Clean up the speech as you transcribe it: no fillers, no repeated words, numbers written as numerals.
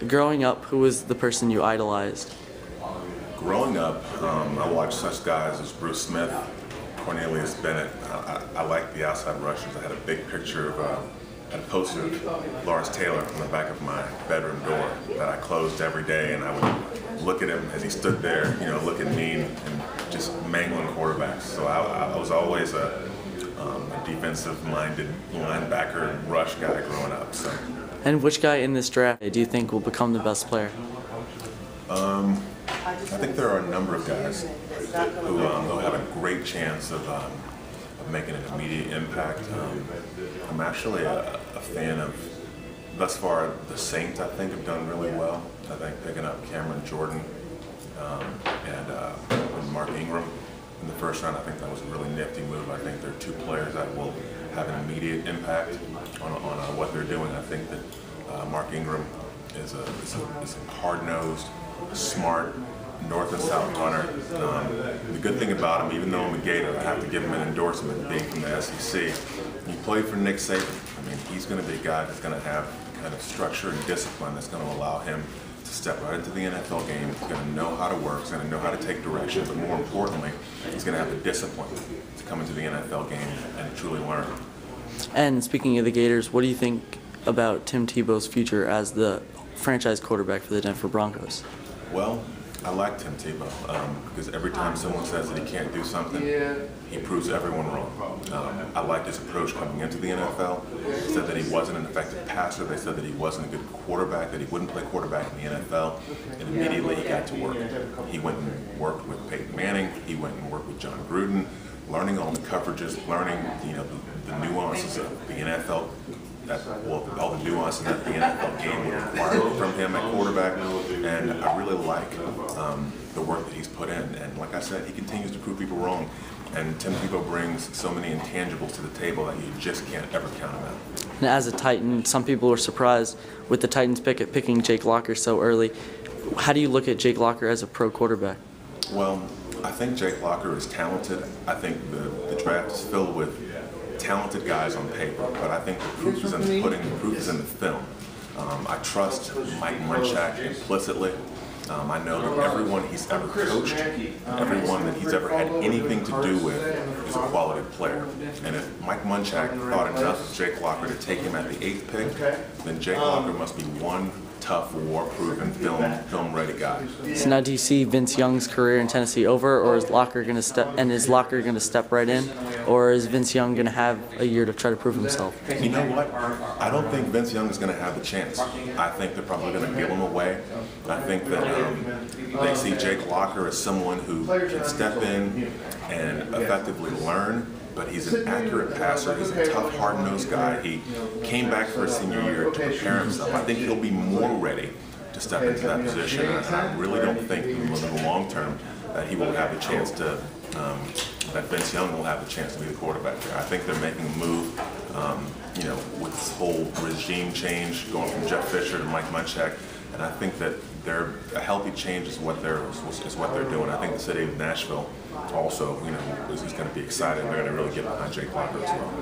Growing up, who was the person you idolized? Growing up, I watched such guys as Bruce Smith, Cornelius Bennett. I liked the outside rushers. I had a big picture of, had a poster of Lawrence Taylor on the back of my bedroom door that I closed every day, and I would look at him as he stood there, looking mean and just mangling quarterbacks. So I was always a defensive-minded linebacker and rush guy growing up. So. And which guy in this draft do you think will become the best player? I think there are a number of guys who will have a great chance of making an immediate impact. I'm actually a fan of, thus far, the Saints, I think, have done really well. I think picking up Cameron Jordan and Mark Ingram in the first round, I think that was a really nifty move. I think they're two players that will have an immediate impact on what they're doing. I think that Mark Ingram is a hard-nosed, smart, north and south runner. The good thing about him, even though I'm a Gator, I have to give him an endorsement being from the SEC. He played for Nick Saban. I mean, he's going to be a guy that's going to have kind of structure and discipline that's going to allow him to step right into the NFL game. He's going to know how to work. He's going to know how to take direction. But more importantly, he's going to have the discipline to come into the NFL game and truly learn. And speaking of the Gators, what do you think about Tim Tebow's future as the franchise quarterback for the Denver Broncos? Well, I like Tim Tebow because every time someone says that he can't do something, he proves everyone wrong. I liked his approach coming into the NFL. He said that he wasn't an effective passer. They said that he wasn't a good quarterback, that he wouldn't play quarterback in the NFL, and immediately he got to work. He went and worked with Peyton Manning. He went and worked with John Gruden, learning all the coverages, learning the nuances of the NFL. All the nuances that the NFL game would require from him at quarterback, and I really like the work that he's put in. And like I said, he continues to prove people wrong. And Tim Tebow brings so many intangibles to the table that you just can't ever count him out. And as a Titan, some people were surprised with the Titans picking Jake Locker so early. How do you look at Jake Locker as a pro quarterback? Well, I think Jake Locker is talented. I think the draft is filled with talented guys on paper, but I think the proof is in the pudding, the proof is in the film. I trust Mike Munchak implicitly. I know that everyone he's ever coached, everyone that he's ever had anything to do with is a quality player. And if Mike Munchak thought enough of Jake Locker to take him at the 8th pick, then Jake Locker must be one tough, war-proven, film-ready guy. So now, do you see Vince Young's career in Tennessee over, or is Locker going to step right in, or is Vince Young going to have a year to try to prove himself? You know what? I don't think Vince Young is going to have the chance. I think they're probably going to give him away. I think that they see Jake Locker as someone who can step in and effectively learn. But he's an accurate passer. He's a tough, hard-nosed guy. He came back for his senior year to prepare himself. I think he'll be more ready to step into that position. And I really don't think in the long term that he will have a chance to, that Vince Young will have a chance to be the quarterback there. I think they're making a move, with this whole regime change, going from Jeff Fisher to Mike Munchak. And I think that a healthy change is what they're doing. I think the city of Nashville also, is going to be excited. They're going to really get behind Jake Locker as well.